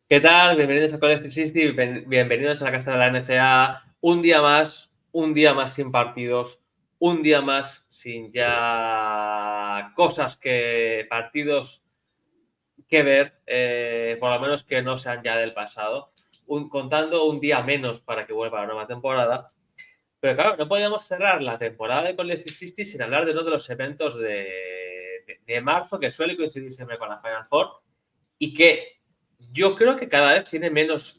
¿Qué tal? Bienvenidos a College 360, bienvenidos a la casa de la NCAA. Un día más sin partidos, un día más sin ya partidos que ver, por lo menos que no sean ya del pasado, contando un día menos para que vuelva la nueva temporada. Pero claro, no podíamos cerrar la temporada de College 360 sin hablar de uno de los eventos de marzo que suele coincidir siempre con la Final Four y que yo creo que cada vez tiene menos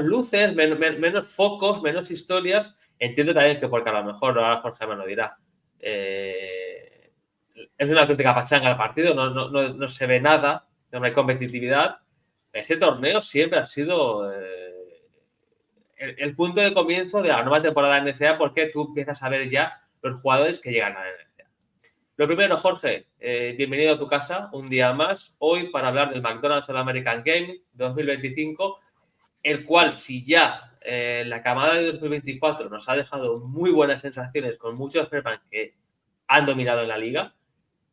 luces, menos focos, menos historias. Entiendo también que porque a lo mejor, ahora Jorge me lo dirá, es una auténtica pachanga el partido, no se ve nada, no hay competitividad. Este torneo siempre ha sido el punto de comienzo de la nueva temporada de NCAA porque tú empiezas a ver ya los jugadores que llegan a la NCAA. Lo primero, Jorge, bienvenido a tu casa un día más, hoy para hablar del McDonald's All American Game 2025, el cual si ya la camada de 2024 nos ha dejado muy buenas sensaciones con muchos freshman que han dominado en la liga,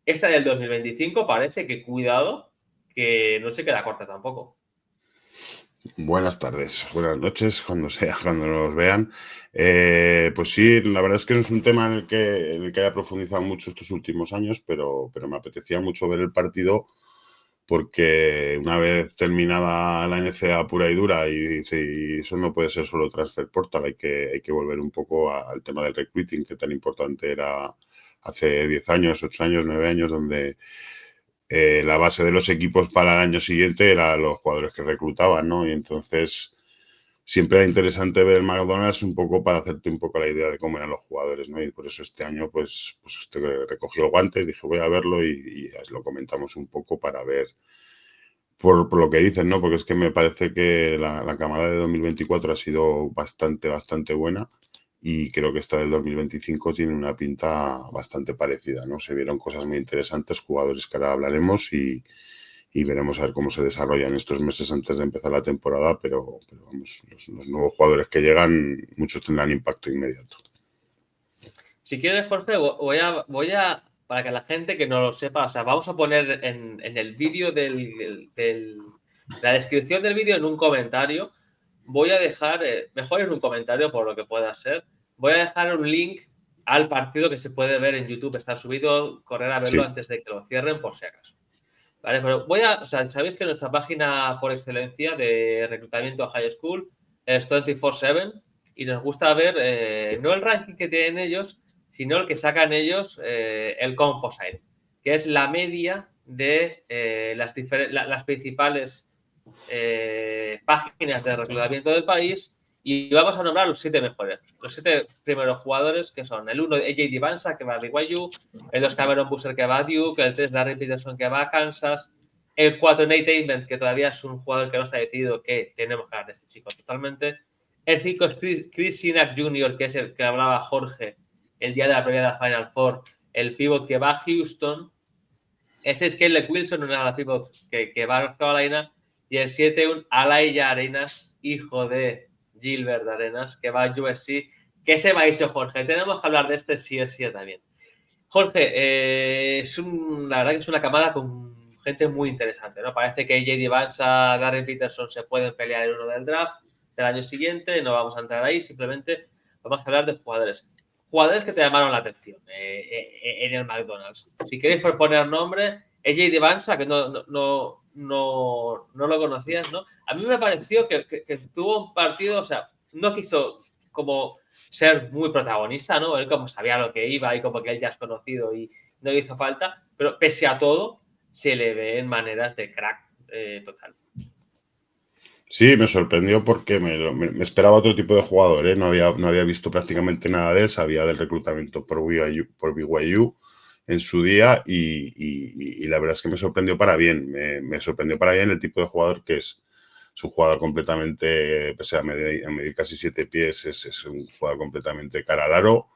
esta del 2025 parece que cuidado, que no se queda corta tampoco. Buenas tardes, buenas noches, cuando sea, cuando nos vean. Pues sí, la verdad es que no es un tema en el que haya profundizado mucho estos últimos años, pero me apetecía mucho ver el partido porque una vez terminada la NCAA pura y dura, y eso no puede ser solo transfer portal, hay que volver un poco al tema del recruiting, que tan importante era hace 10 años, 8 años, 9 años, donde la base de los equipos para el año siguiente eran los jugadores que reclutaban, ¿no? Y entonces siempre era interesante ver el McDonald's un poco para hacerte un poco la idea de cómo eran los jugadores, ¿no? Y por eso este año, pues recogí el guante y dije, voy a verlo y lo comentamos un poco para ver por lo que dicen, ¿no? Porque es que me parece que la camada de 2024 ha sido bastante buena y creo que esta del 2025 tiene una pinta bastante parecida, ¿no? Se vieron cosas muy interesantes, jugadores que ahora hablaremos y veremos a ver cómo se desarrollan estos meses antes de empezar la temporada, pero vamos, los nuevos jugadores que llegan, muchos tendrán impacto inmediato. Si quieres, Jorge, para que la gente que no lo sepa, o sea, vamos a poner en el vídeo la descripción del vídeo en un comentario. Voy a dejar, mejor en un comentario por lo que pueda ser, voy a dejar un link al partido que se puede ver en YouTube. Está subido, correr a verlo Sí. antes de que lo cierren por si acaso. Vale, pero o sea, sabéis que nuestra página por excelencia de reclutamiento high school es 24/7 y nos gusta ver no el ranking que tienen ellos, sino el que sacan ellos, el composite, que es la media de las principales páginas de reclutamiento del país, y vamos a nombrar los 7 mejores, los 7 primeros jugadores, que son el 1 AJ Divansa, que va a BYU, el 2 Cameron Busser, que va a Duke, el 3 Darren Peterson, que va a Kansas, el 4 Nate Amen, que todavía es un jugador que no está decidido, que tenemos que hablar de este chico totalmente, el 5 es Chris Sinak Jr., que es el que hablaba Jorge el día de la previa de la Final Four, el pivot que va a Houston, ese es Caleb Wilson, una de las pivot que va a North Carolina, y el 7, un Alaya Arenas, hijo de Gilbert Arenas, que va a USC, que se me ha dicho Jorge. Tenemos que hablar de este sí o sí también. Jorge, la verdad que es una camada con gente muy interesante, ¿no? Parece que J.D. Vance, Darren Peterson se pueden pelear el uno del draft del año siguiente. No vamos a entrar ahí, simplemente vamos a hablar de jugadores. Jugadores que te llamaron la atención en el McDonald's. Si queréis proponer nombre, es J.D. Vance, que no lo conocías, ¿no? A mí me pareció que tuvo un partido, o sea, no quiso como ser muy protagonista, ¿no? Él como sabía lo que iba y como que él ya es conocido y no le hizo falta, pero pese a todo se le ve en maneras de crack total. Sí, me sorprendió porque me esperaba otro tipo de jugador, ¿eh? No había visto prácticamente nada de él, sabía del reclutamiento por BYU en su día y la verdad es que me sorprendió para bien. Me sorprendió para bien el tipo de jugador que es. Es un jugador completamente, pese a medir casi 7 pies, es un jugador completamente cara al aro,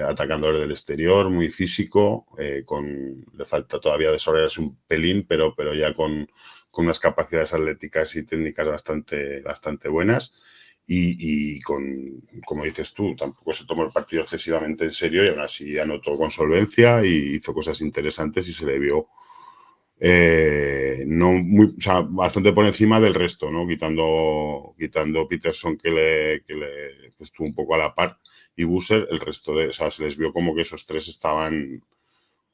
atacando desde el exterior, muy físico, le falta todavía desarrollarse un pelín, pero ya con unas capacidades atléticas y técnicas bastante buenas. y como dices tú, tampoco se tomó el partido excesivamente en serio y aún así anotó con solvencia y hizo cosas interesantes y se le vio no muy, o sea, bastante por encima del resto, ¿no? Quitando Peterson que estuvo un poco a la par y Boozer, el resto o sea, se les vio como que esos tres estaban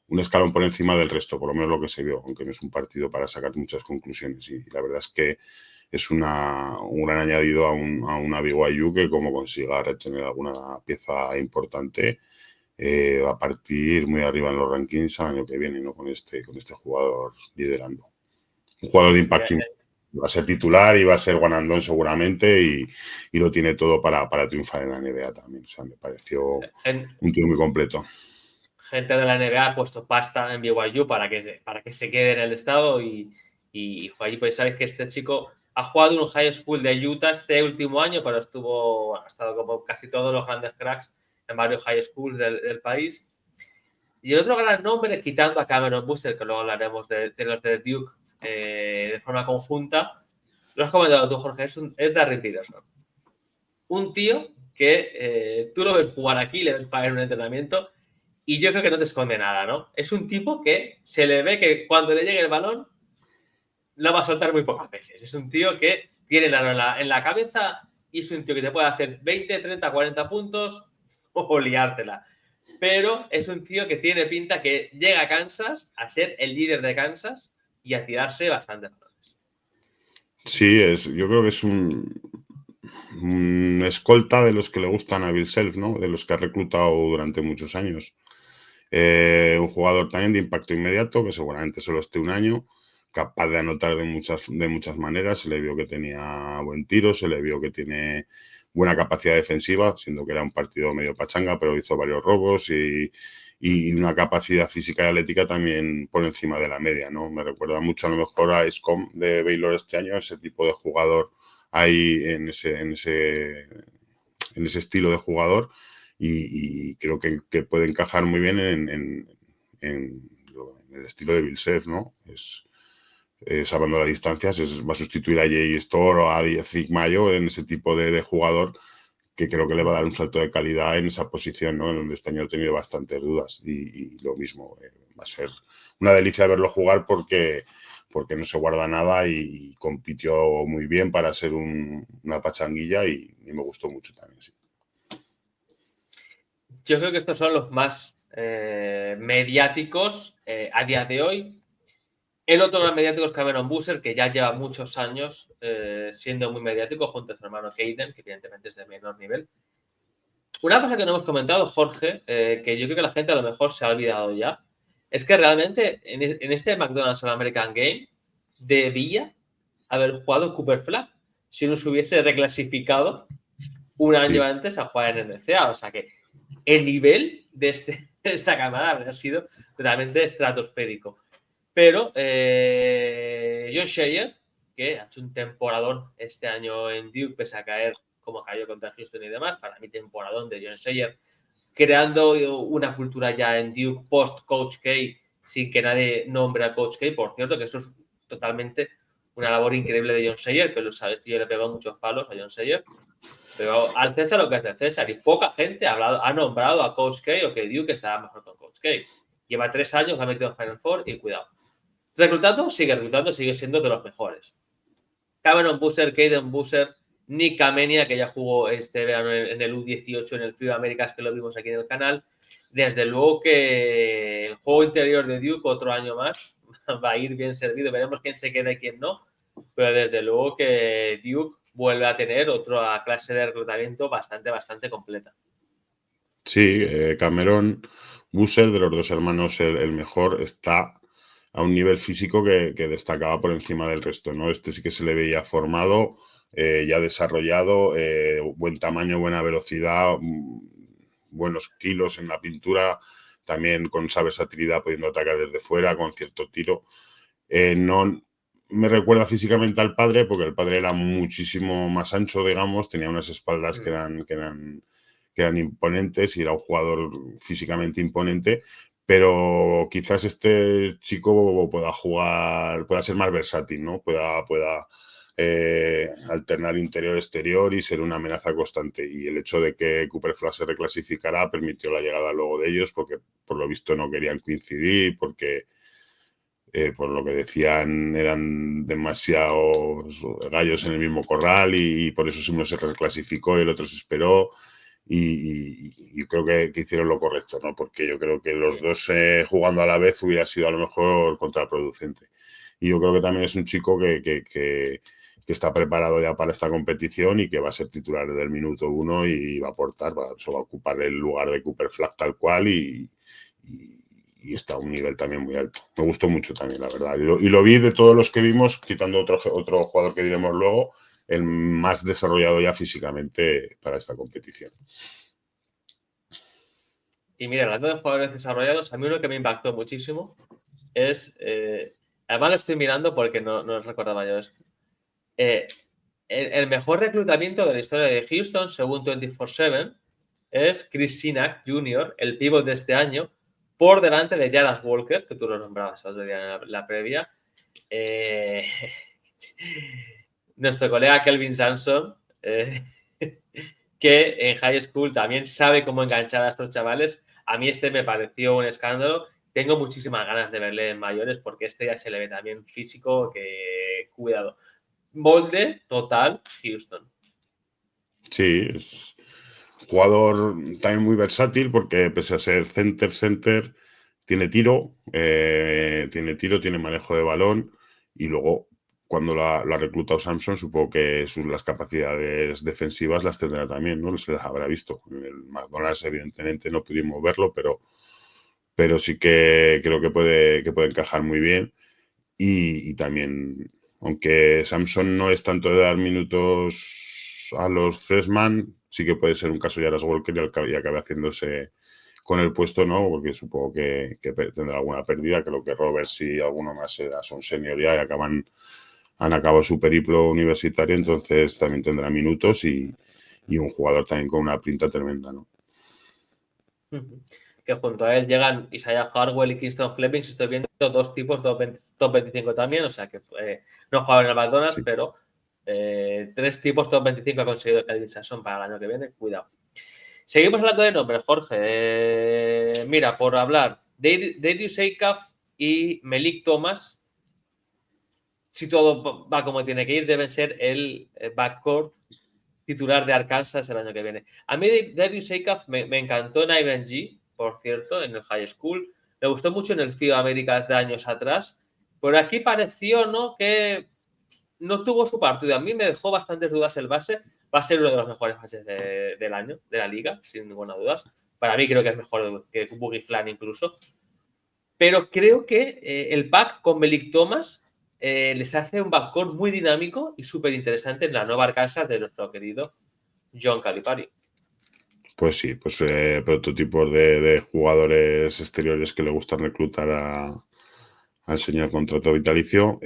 un escalón por encima del resto, por lo menos lo que se vio, aunque no es un partido para sacar muchas conclusiones. Y la verdad es que es un gran añadido a una BYU que como consiga retener alguna pieza importante, va a partir muy arriba en los rankings al año que viene, ¿no? Con este jugador liderando. Un jugador de impacto. Va a ser titular y va a ser one and done seguramente y lo tiene todo para triunfar en la NBA también. O sea, me pareció un tío muy completo. Gente de la NBA ha puesto pasta en BYU para que se quede en el estado y allí pues sabéis que este chico ha jugado en un high school de Utah este último año, pero ha estado como casi todos los grandes cracks en varios high schools del país. Y el otro gran nombre, quitando a Cameron Boozer, que luego hablaremos de los de Duke de forma conjunta, lo has comentado tú, Jorge, es Darren Peterson. Un tío que tú lo ves jugar aquí, le ves jugar en un entrenamiento y yo creo que no te esconde nada, ¿no? Es un tipo que se le ve que cuando le llegue el balón lo va a soltar muy pocas veces. Es un tío que tiene el aro en la cabeza y es un tío que te puede hacer 20, 30, 40 puntos o liártela. Pero es un tío que tiene pinta que llega a Kansas a ser el líder de Kansas y a tirarse bastante balones. Sí, yo creo que es un escolta de los que le gustan a Bill Self, ¿no? De los que ha reclutado durante muchos años. Un jugador también de impacto inmediato, que seguramente solo esté un año, capaz de anotar de muchas maneras. Se le vio que tenía buen tiro, se le vio que tiene buena capacidad defensiva, siendo que era un partido medio pachanga, pero hizo varios robos y una capacidad física y atlética también por encima de la media, ¿no? Me recuerda mucho a lo mejor a Scom de Baylor este año, ese tipo de jugador ahí en ese estilo de jugador y creo que puede encajar muy bien en el estilo de Bill Self, ¿no? Salvando las distancias, va a sustituir a Jay Store o a Zig Mayo en ese tipo de jugador que creo que le va a dar un salto de calidad en esa posición, ¿no? En donde este año he tenido bastantes dudas y lo mismo, va a ser una delicia verlo jugar porque no se guarda nada y compitió muy bien para ser una pachanguilla y me gustó mucho también, sí. Yo creo que estos son los más mediáticos a día de hoy. El otro gran mediático es Cameron Boozer, que ya lleva muchos años siendo muy mediático junto a su hermano Caden, que evidentemente es de menor nivel. Una cosa que no hemos comentado, Jorge, que yo creo que la gente a lo mejor se ha olvidado ya, es que realmente en este McDonald's All American Game debía haber jugado Cooper Flag si no se hubiese reclasificado un año antes a jugar en NCAA. O sea que el nivel de esta cámara habría sido totalmente estratosférico. Pero Jon Scheyer, que ha hecho un temporadón este año en Duke, pese a caer como cayó contra Houston y demás, para mí temporadón de Jon Scheyer, creando una cultura ya en Duke post-Coach K, sin que nadie nombre a Coach K. Por cierto, que eso es totalmente una labor increíble de Jon Scheyer, que lo sabes que yo le pego muchos palos a Jon Scheyer, pero al César lo que es del César, y poca gente ha nombrado a Coach K o que Duke estaba mejor con Coach K. Lleva 3 años, ha metido en Final Four y cuidado. Reclutando, sigue siendo de los mejores. Cameron Boozer, Caden Boozer, Nick Kamenia, que ya jugó este verano en el U18 en el FIBA Américas, que lo vimos aquí en el canal. Desde luego que el juego interior de Duke otro año más va a ir bien servido. Veremos quién se queda y quién no. Pero desde luego que Duke vuelve a tener otra clase de reclutamiento bastante completa. Sí, Cameron Boozer, de los dos hermanos, el mejor, está a un nivel físico que destacaba por encima del resto, ¿no? Este sí que se le veía formado, ya desarrollado, buen tamaño, buena velocidad, buenos kilos en la pintura, también con esa versatilidad pudiendo atacar desde fuera, con cierto tiro. No me recuerda físicamente al padre, porque el padre era muchísimo más ancho, digamos, tenía unas espaldas que eran imponentes y era un jugador físicamente imponente, pero quizás este chico pueda ser más versátil, ¿no? Pueda alternar interior-exterior y ser una amenaza constante. Y el hecho de que Cooper Flag se reclasificara permitió la llegada luego de ellos, porque por lo visto no querían coincidir, porque por lo que decían eran demasiados gallos en el mismo corral y por eso uno se reclasificó y el otro se esperó. Y creo que hicieron lo correcto, ¿no? Porque yo creo que los dos jugando a la vez hubiera sido a lo mejor contraproducente. Y yo creo que también es un chico que está preparado ya para esta competición y que va a ser titular desde el minuto 1 y va a aportar, va a ocupar el lugar de Cooper Flag tal cual y está a un nivel también muy alto. Me gustó mucho también, la verdad. Y lo vi de todos los que vimos, quitando otro jugador que diremos luego, el más desarrollado ya físicamente para esta competición. Y mira, hablando de jugadores desarrollados, a mí uno que me impactó muchísimo es, además lo estoy mirando porque no recordaba yo esto, el mejor reclutamiento de la historia de Houston, según 24/7, es Chris Sinak Jr., el pívot de este año, por delante de Jaras Walker, que tú lo nombrabas el otro día en la previa. Nuestro colega Kelvin Sampson, que en high school también sabe cómo enganchar a estos chavales. A mí este me pareció un escándalo. Tengo muchísimas ganas de verle en mayores porque este ya se le ve también físico que, cuidado. Molde total Houston. Sí, es jugador también muy versátil porque pese a ser center, tiene tiro, tiene manejo de balón y luego cuando lo ha reclutado Samson supongo que las capacidades defensivas las tendrá también, ¿no? Se las habrá visto. En el McDonald's evidentemente no pudimos verlo, pero sí que creo que puede encajar muy bien y también, aunque Samson no es tanto de dar minutos a los freshman, sí que puede ser un caso de Jaras Walker y acabe haciéndose con el puesto, ¿no? Porque supongo que tendrá alguna pérdida, creo que Roberts y alguno más son senior ya y han acabado su periplo universitario, entonces también tendrá minutos y un jugador también con una pinta tremenda, ¿no? Que junto a él llegan Isaiah Harwell y Kingston Fleming. Estoy viendo dos tipos top 25 también, o sea que no jugaban en el McDonald's, sí. Pero tres tipos top 25 ha conseguido Kelvin Sampson para el año que viene. Cuidado. Seguimos hablando de nombres, Jorge. Mira, por hablar, Darius Acaf y Melik Thomas, si todo va como tiene que ir, deben ser el backcourt titular de Arkansas el año que viene. A mí Darius Acaf me encantó en IMG, por cierto, en el high school. Me gustó mucho en el FIBA Américas de años atrás. Pero aquí pareció, ¿no?, que no tuvo su partido. A mí me dejó bastantes dudas el base. Va a ser uno de los mejores bases del año, de la liga, sin ninguna duda. Para mí creo que es mejor que Boogie Flan incluso. Pero creo que el pack con Melik Thomas les hace un backcourt muy dinámico y súper interesante en la nueva Arkansas de nuestro querido John Calipari. Pues sí, pues prototipos de jugadores exteriores que le gustan reclutar al señor contrato vitalicio,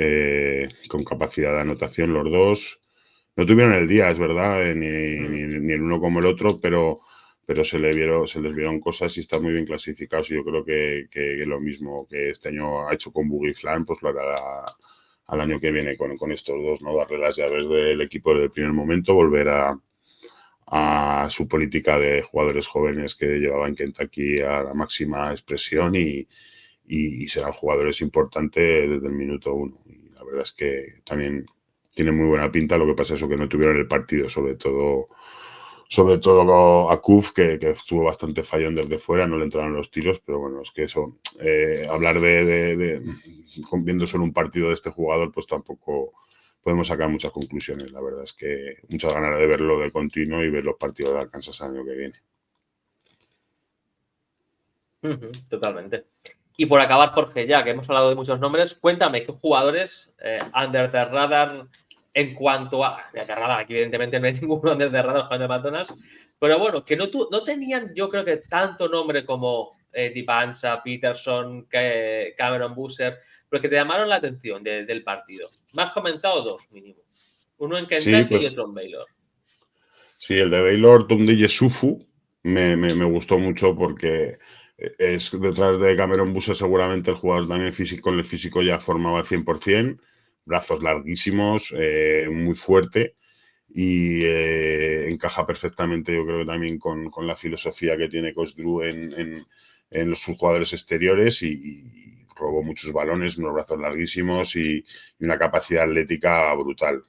con capacidad de anotación los dos. No tuvieron el día, es verdad, ni el uno como el otro, pero se les vieron cosas y están muy bien clasificados. Y yo creo que lo mismo que este año ha hecho con Boogie Flan, pues lo hará al año que viene con estos dos, ¿no? Darle las llaves del equipo desde el primer momento, volver a su política de jugadores jóvenes que llevaba en Kentucky a la máxima expresión y serán jugadores importantes desde el minuto 1. Y la verdad es que también tiene muy buena pinta, lo que pasa es que no tuvieron el partido, sobre todo a Kuf, que estuvo bastante fallón desde fuera, no le entraron los tiros, pero bueno, es que eso, hablar viendo solo un partido de este jugador, pues tampoco podemos sacar muchas conclusiones. La verdad es que muchas ganas de verlo de continuo y ver los partidos de Arkansas el año que viene. Totalmente. Y por acabar, Jorge, ya que hemos hablado de muchos nombres, cuéntame qué jugadores under the radar en cuanto a... Under the radar, aquí evidentemente no hay ninguno under the radar jugando en McDonald's, pero bueno, que no tenían, yo creo que tanto nombre como Dipansa, Peterson, Cameron Boozer, pero que te llamaron la atención del partido. Me has comentado dos mínimo. Uno en Kentucky, sí, pues, y otro en Baylor. Sí, el de Baylor, Tumdi Yesufu, me gustó mucho porque es detrás de Cameron Boozer seguramente el jugador también físico, con el físico ya formado al 100%, brazos larguísimos, muy fuerte y encaja perfectamente, yo creo que también con la filosofía que tiene Coach Drew en los jugadores exteriores y robó muchos balones, unos brazos larguísimos y una capacidad atlética brutal.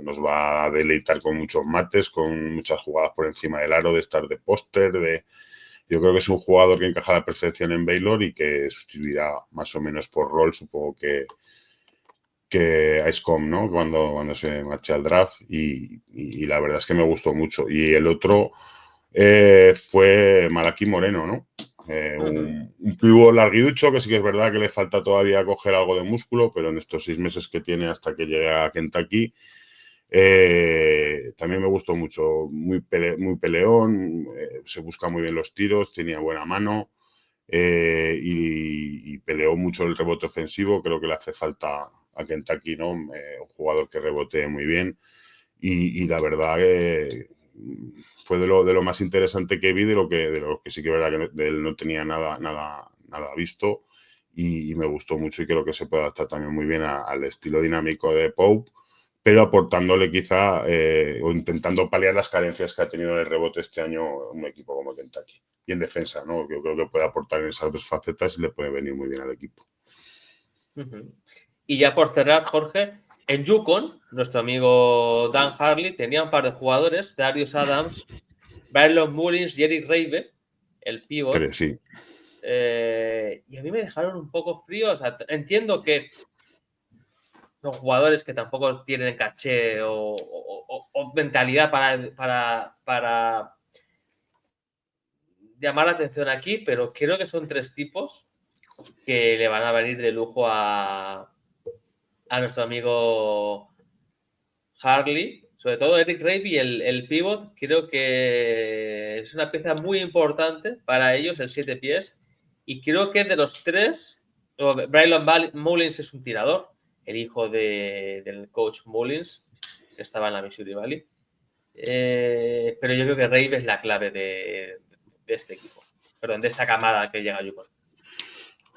Nos va a deleitar con muchos mates, con muchas jugadas por encima del aro, de estar de póster, Yo creo que es un jugador que encaja a la perfección en Baylor y que sustituirá más o menos por rol, supongo que a Scom, ¿no? Cuando se marcha al draft y la verdad es que me gustó mucho. Y el otro fue Malaki Moreno, ¿no? Un pívot larguiducho que sí que es verdad que le falta todavía coger algo de músculo, pero en estos 6 meses que tiene hasta que llegue a Kentucky también me gustó mucho, muy peleón, se busca muy bien los tiros, tenía buena mano y peleó mucho el rebote ofensivo, creo que le hace falta a Kentucky, ¿no? Un jugador que rebotee muy bien y la verdad que fue de lo más interesante que vi, de lo que sí que es verdad que de él no tenía nada visto y me gustó mucho y creo que se puede adaptar también muy bien al estilo dinámico de Pope, pero aportándole quizá o intentando paliar las carencias que ha tenido en el rebote este año un equipo como Kentucky. Y en defensa, ¿no? Yo creo que puede aportar en esas dos facetas y le puede venir muy bien al equipo. Y ya por cerrar, Jorge, en Yukon, nuestro amigo Dan Harley tenía un par de jugadores, Darius Adams, Braylon Mullins y Eric Reibe, el pívot. Sí. Y a mí me dejaron un poco frío. O sea, entiendo que son jugadores que tampoco tienen caché o mentalidad para llamar la atención aquí, pero creo que son 3 tipos que le van a venir de lujo a nuestro amigo Harley, sobre todo Eric Reiby, el pivot, creo que es una pieza muy importante para ellos, el 7 pies, y creo que de los 3, Braylon Mullins es un tirador, el hijo del coach Mullins, que estaba en la Missouri Valley, pero yo creo que Reiby es la clave de este equipo, perdón, de esta camada que llega a Yukon.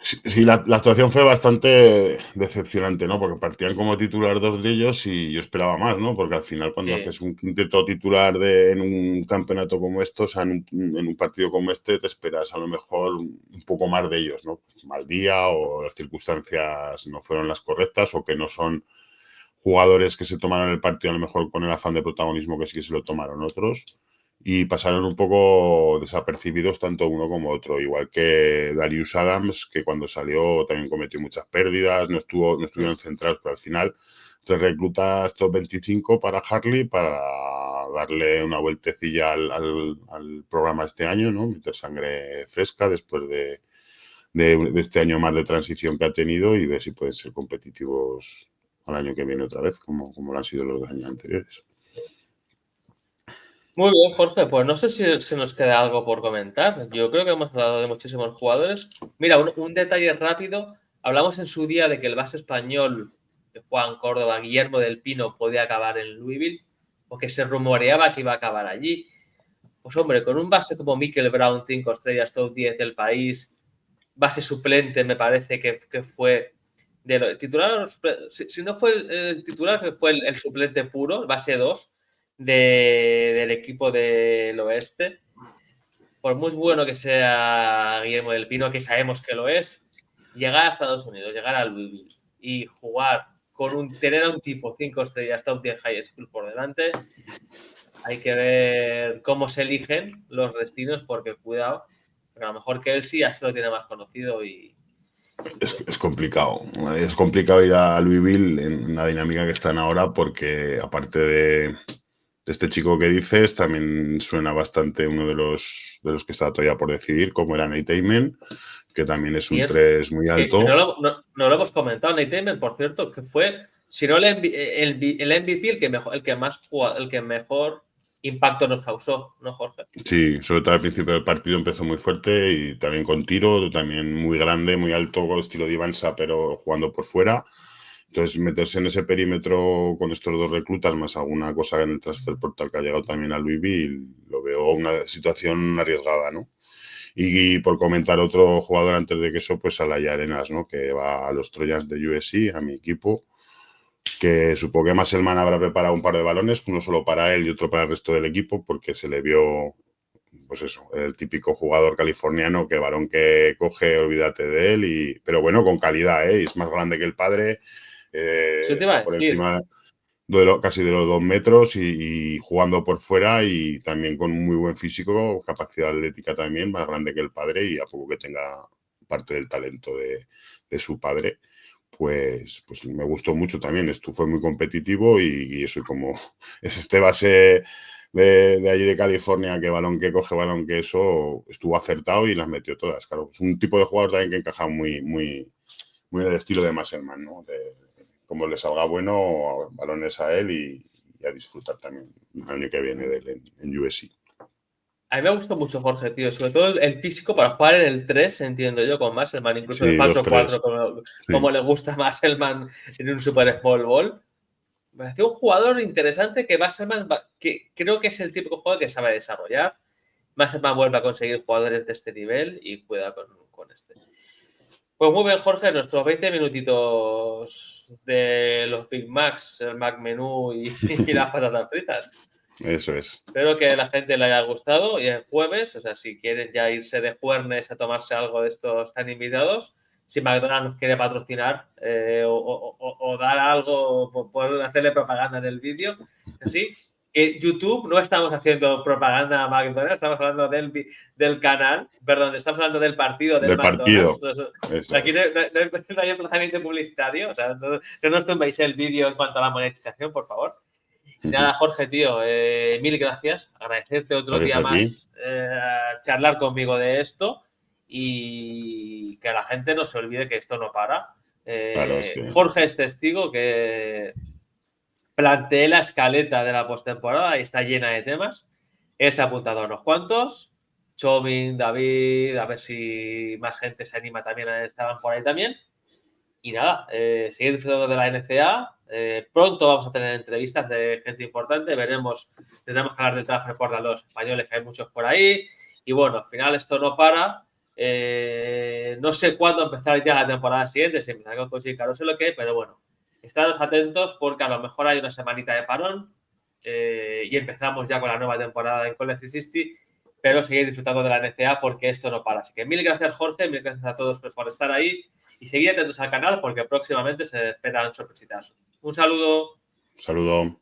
Sí, la actuación fue bastante decepcionante, ¿no? Porque partían como titular 2 de ellos y yo esperaba más, ¿no? Porque al final cuando haces un quinteto titular en un campeonato como esto, o sea, en un partido como este, te esperas a lo mejor un poco más de ellos, ¿no? Mal día o las circunstancias no fueron las correctas o que no son jugadores que se tomaron el partido a lo mejor con el afán de protagonismo que sí que se lo tomaron otros. Y pasaron un poco desapercibidos tanto uno como otro, igual que Darius Adams, que cuando salió también cometió muchas pérdidas, no estuvieron centrados, pero al final 3 reclutas top 25 para Harley para darle una vueltecilla al programa este año, ¿no? Meter sangre fresca después de este año más de transición que ha tenido y ver si pueden ser competitivos al año que viene otra vez, como lo han sido los años anteriores. Muy bien, Jorge, pues no sé si se nos queda algo por comentar. Yo creo que hemos hablado de muchísimos jugadores. Mira, un detalle rápido. Hablamos en su día de que el base español de Juan Córdoba, Guillermo del Pino, podía acabar en Louisville, o que se rumoreaba que iba a acabar allí. Pues hombre, con un base como Mikel Brown, 5 estrellas, top 10 del país, base suplente, me parece que fue de titular, si no fue el titular, fue el suplente puro, base 2 del equipo del oeste. Por muy bueno que sea Guillermo del Pino, que sabemos que lo es, llegar a Estados Unidos, llegar a Louisville y jugar tener a un tipo 5 estrellas, top 10 high school por delante, hay que ver cómo se eligen los destinos, porque cuidado, porque a lo mejor que él sí ya se lo tiene más conocido y Es complicado. Es complicado ir a Louisville en la dinámica que están ahora porque aparte de este chico que dices, también suena bastante uno de los que está todavía por decidir, como era Nate Ayman, que también es un 3 muy alto. Que no lo hemos comentado, Nate Ayman, por cierto, que fue, si no el MVP, el que mejor impacto nos causó, ¿no, Jorge? Sí, sobre todo al principio del partido empezó muy fuerte y también con tiro, también muy grande, muy alto, estilo de Ivansa, pero jugando por fuera. Entonces, meterse en ese perímetro con estos 2 reclutas, más alguna cosa en el transfer portal que ha llegado también a Louisville, lo veo una situación arriesgada, ¿no? Y por comentar otro jugador antes de que eso, pues a Laia Arenas, ¿no? Que va a los Trojans de USC, a mi equipo. que supongo que Musselman habrá preparado un par de balones, uno solo para él y otro para el resto del equipo, porque se le vio, pues eso, el típico jugador californiano que balón que coge, olvídate de él, pero bueno, con calidad, ¿eh? Es más grande que el padre, Eso te iba a está por decir. encima casi de los 2 metros y jugando por fuera y también con muy buen físico, capacidad atlética también, más grande que el padre y a poco que tenga parte del talento de su padre, pues me gustó mucho también. Esto fue muy competitivo y eso, como es este base de allí de California, que balón que coge, balón que eso, estuvo acertado y las metió todas. Claro, es un tipo de jugador también que encaja muy en el estilo de Musselman, ¿no? Como le salga bueno, balones a él y a disfrutar también el año que viene de él en USC. A mí me gustó mucho Jorge, tío. Sobre todo el físico para jugar en el 3, entiendo yo, con Musselman, incluso en el Sí, falso 2-3. 4, como Sí. le gusta a Musselman en un Super Small Ball. Me pareció un jugador interesante que Musselman, que creo que es el típico jugador que sabe desarrollar. Musselman vuelve a conseguir jugadores de este nivel y cuida con este. Pues muy bien, Jorge, nuestros 20 minutitos de los Big Macs, el Mac Menú y las patatas fritas. Eso es. Espero que a la gente le haya gustado y el jueves, o sea, si quieren ya irse de jueves a tomarse algo de estos, están invitados. Si McDonald's nos quiere patrocinar o dar algo por hacerle propaganda en el vídeo, así. YouTube no estamos haciendo propaganda a McDonald's, estamos hablando del canal, perdón, estamos hablando del partido del Del partido. McDonald's. Eso Aquí es. no hay emplazamiento publicitario, o sea, no nos tumbéis el vídeo en cuanto a la monetización, por favor. Nada, Jorge, tío, mil gracias. Agradecerte otro Gracias día a ti. más charlar conmigo de esto y que la gente no se olvide que esto no para. Claro, es que Jorge es testigo que planteé la escaleta de la postemporada y está llena de temas. He apuntado a unos cuantos. Chauvin, David, a ver si más gente se anima también, estaban por ahí también. Y nada, seguir disfrutando de la NCAA. Pronto vamos a tener entrevistas de gente importante. Tendremos que hablar del transfer portal de los españoles, que hay muchos por ahí. Y bueno, al final esto no para. No sé cuándo empezar ya la temporada siguiente, si empezar con Coach no sé lo que, pero bueno, estados atentos porque a lo mejor hay una semanita de parón y empezamos ya con la nueva temporada en College 360, pero seguir disfrutando de la NCAA porque esto no para. Así que mil gracias, Jorge, mil gracias a todos por estar ahí. Y seguid atentos al canal porque próximamente se esperan sorpresitas. Un saludo. saludo.